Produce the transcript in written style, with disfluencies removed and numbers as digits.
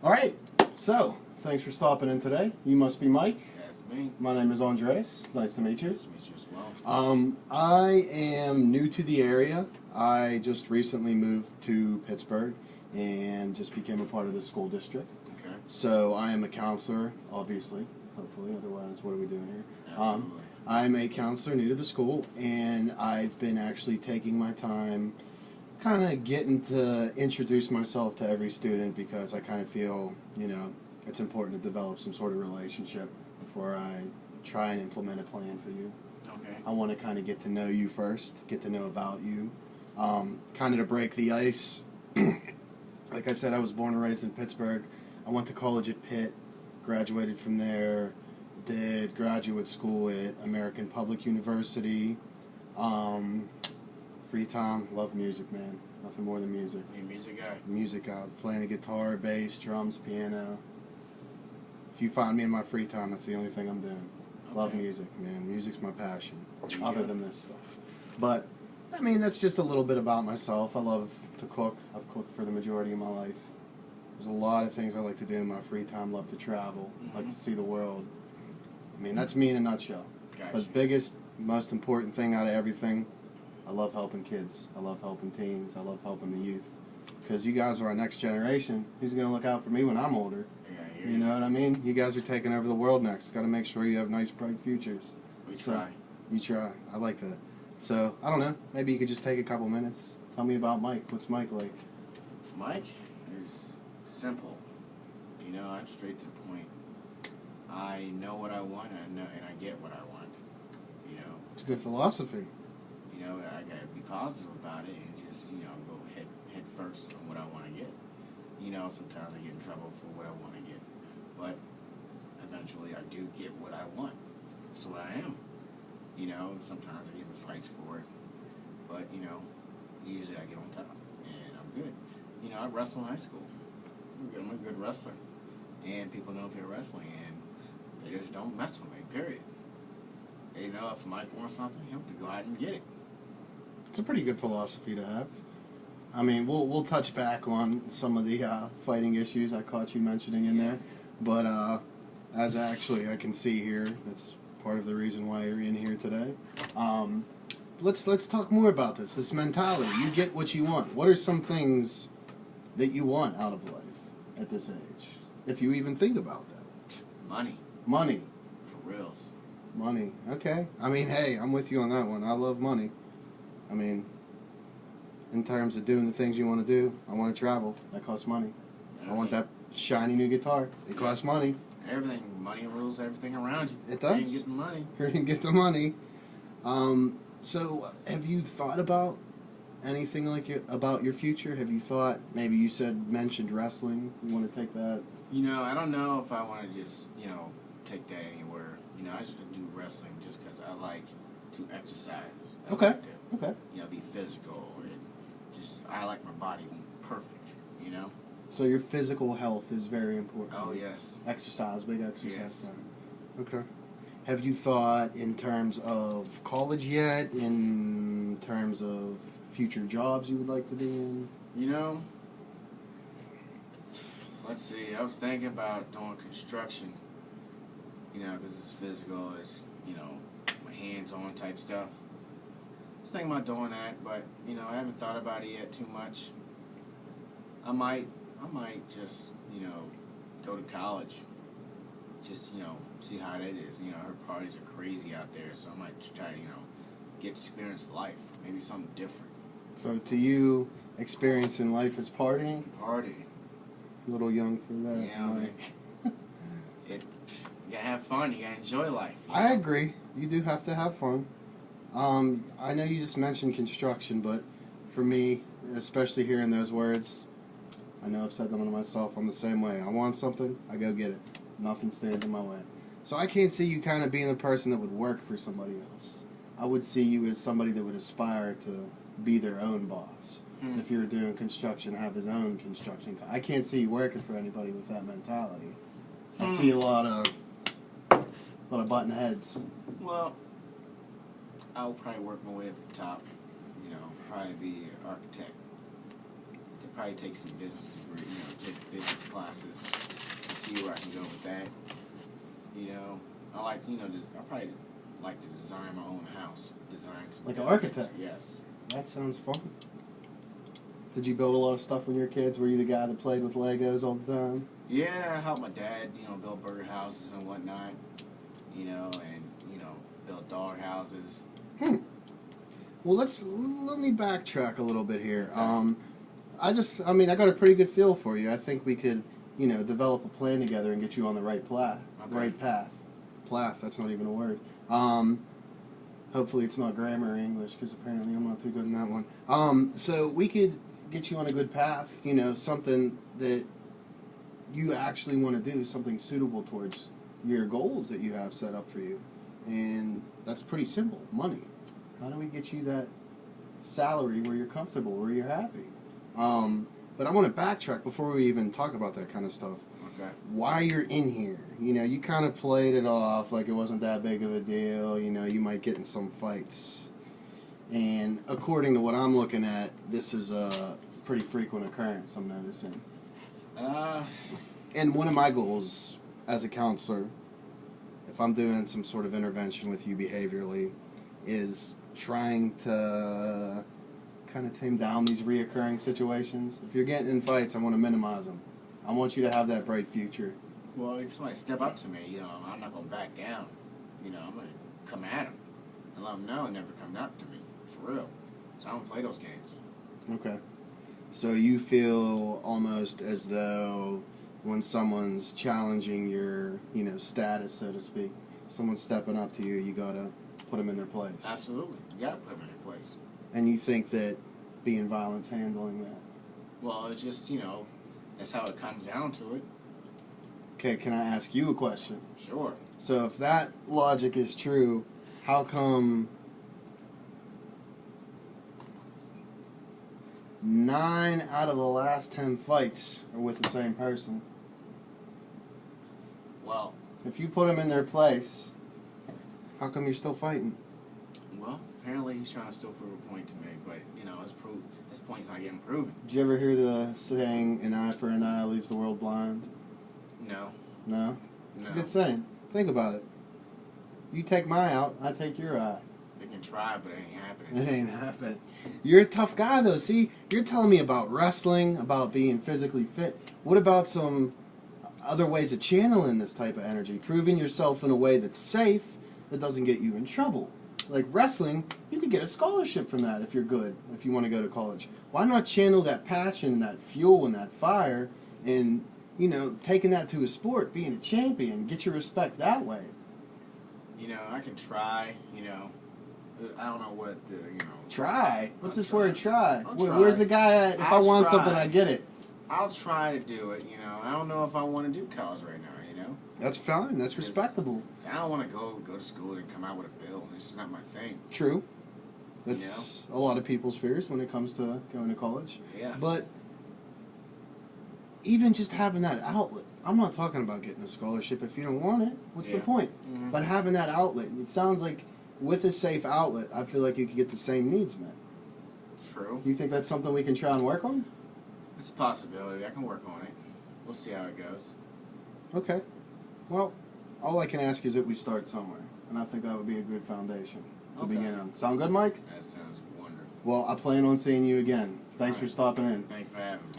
All right, so thanks for stopping in today. You must be Mike. That's me. My name is Andres. Nice to meet you. Nice to meet you as well. I am new to the area. I just recently moved to Pittsburgh and just became a part of the school district. Okay. So I am a counselor, obviously, hopefully, otherwise what are we doing here? Absolutely. I'm a counselor new to the school, and I've been actually taking my time kind of getting to introduce myself to every student because I kind of feel, it's important to develop some sort of relationship before I try and implement a plan for you. Okay. I want to kind of get to know you first, get to know about you, kind of to break the ice. Like I said, I was born and raised in Pittsburgh. I went to college at Pitt, graduated from there, did graduate school at American Public University. Free time, love music, man. Nothing more than music. You a music guy? Music, playing the guitar, bass, drums, piano. If you find me in my free time, that's the only thing I'm doing. Okay. Love music, man. Music's my passion, There you other go. than this stuff. But, I mean, that's just a little bit about myself. I love to cook. I've cooked for the majority of my life. There's a lot of things I like to do in my free time. Love to travel, like to see the world. I mean, that's me in a nutshell. Gotcha. But biggest, most important thing out of everything, I love helping kids. I love helping teens. I love helping the youth. Because you guys are our next generation. Who's going to look out for me when I'm older? Yeah, I hear You know what I mean? You guys are taking over the world next. Got to make sure you have nice, bright futures. We So, try. You try. I like that. So, I don't know. Maybe you could just take a couple minutes. Tell me about Mike. What's Mike like? Mike is simple. I'm straight to the point. I know what I want, and I get what I want. It's a good philosophy. I gotta be positive about it and just go head first on what I want to get. Sometimes I get in trouble for what I want to get, but eventually I do get what I want. That's what I am. Sometimes I get in fights for it, but usually I get on top and I'm good. I wrestled in high school. I'm a good wrestler, and people know if you're wrestling, and they just don't mess with me. Period. If Mike wants something, he'll have to go out and get it. It's a pretty good philosophy to have. I mean, we'll touch back on some of the fighting issues I caught you mentioning in there, but as actually I can see here, that's part of the reason why you're in here today. Let's talk more about this mentality. You get what you want. What are some things that you want out of life at this age, if you even think about that? Money. Money. For reals. Money. Okay. I mean, hey, I'm with you on that one. I love money. I mean, in terms of doing the things you want to do, I want to travel. That costs money. I want that shiny new guitar. It costs money. Everything. Money rules everything around you. It does. You ain't getting money. You can get the money. So, have you thought about anything about your future? Have you thought, maybe you mentioned wrestling. You want to take that? I don't know if I want to just, take that anywhere. I should do wrestling just because I like to exercise. I Okay. like to, Okay. be physical and I like my body to be perfect, So your physical health is very important. Oh, yes. Exercise, big exercise. Yes. Right. Okay. Have you thought in terms of college yet? In terms of future jobs you would like to be in? Let's see. I was thinking about doing construction, because it's physical, it's, my hands-on type stuff. I was thinking about doing that, but, I haven't thought about it yet too much. I might just, go to college. Just, see how that is. Her parties are crazy out there, so I might try to, get experience life. Maybe something different. So to you, experiencing life is partying? Party. A little young for that. Yeah, man. You gotta have fun. You gotta enjoy life. I agree. You do have to have fun. I know you just mentioned construction, but for me, especially hearing those words, I know I've said them to myself. I'm the same way. I want something, I go get it. Nothing stands in my way. So I can't see you kind of being the person that would work for somebody else. I would see you as somebody that would aspire to be their own boss. If you were doing construction, have his own construction. I can't see you working for anybody with that mentality. I see a lot of button heads. Well, I'll probably work my way at the top. Probably be an architect. Could probably take some business degree, take business class. classes to see where I can go with that. You know, I like, you know, I probably like to design my own house. Design some Like an buildings. architect? Yes. That sounds fun. Did you build a lot of stuff when you were kids? Were you the guy that played with Legos all the time? Yeah, I helped my dad, you know, build birdhouses and whatnot. You know, and, you know, build dog houses. Well, let me backtrack a little bit here. Okay. I got a pretty good feel for you. I think we could, you know, develop a plan together and get you on the right path. Okay. Right path. Plath, that's not even a word. Hopefully it's not grammar or English, because apparently I'm not too good in that one. So we could get you on a good path, you know, something that you actually want to do, something suitable towards your goals that you have set up for you. And that's pretty simple, money. How do we get you that salary where you're comfortable, where you're happy? But I want to backtrack before we even talk about that kind of stuff. Okay. Why you're in here. You know, you kind of played it off like it wasn't that big of a deal. You know, you might get in some fights. And according to what I'm looking at, this is a pretty frequent occurrence, I'm noticing. And one of my goals as a counselor, if I'm doing some sort of intervention with you behaviorally, is trying to kind of tame down these reoccurring situations. If you're getting in fights, I want to minimize them. I want you to have that bright future. Well, if somebody step up to me, you know, I'm not going to back down. You know, I'm going to come at them and let them know and never come up to me. For real. So I don't play those games. Okay. So you feel almost as though when someone's challenging your, you know, status, so to speak, someone's stepping up to you, you got to put them in their place. Absolutely. You got to put them in their place. And you think that being violent's handling that? Well, it's just, you know, that's how it comes down to it. Okay, can I ask you a question? Sure. So if that logic is true, how come 9 out of the last 10 fights are with the same person? Well, If you put them in their place, how come you're still fighting? apparently he's trying to still prove a point to me, but, you know, his point's not getting proven. Did you ever hear the saying, an eye for an eye leaves the world blind? No. No? It's No. a good saying. Think about it. You take my out, I take your eye. They can try, but it ain't happening. It ain't happening. You're a tough guy, though. See, you're telling me about wrestling, about being physically fit. What about some other ways of channeling this type of energy? Proving yourself in a way that's safe, that doesn't get you in trouble. Like wrestling, you could get a scholarship from that if you're good, if you want to go to college. Why not channel that passion, that fuel, and that fire, and, you know, taking that to a sport, being a champion, get your respect that way? You know, I can try, you know. I don't know what, you know. Try? What's I'll this try. word, try? I'll Where's try. the guy at? If I I'll want try. something, I get it. I'll try to do it, you know. I don't know if I want to do college right now, you know. That's fine. That's respectable. I don't want to go to school and come out with a bill. It's just not my thing. True. That's a lot of people's fears when it comes to going to college. Yeah. But even just having that outlet, I'm not talking about getting a scholarship if you don't want it. What's the point? Mm-hmm. But having that outlet, it sounds like with a safe outlet, I feel like you could get the same needs met. True. Do you think that's something we can try and work on? It's a possibility. I can work on it. We'll see how it goes. Okay. Well, all I can ask is that we start somewhere. And I think that would be a good foundation to Okay. begin on. Sound good, Mike? That sounds wonderful. Well, I plan on seeing you again. Thanks All for right. stopping in. Thanks for having me.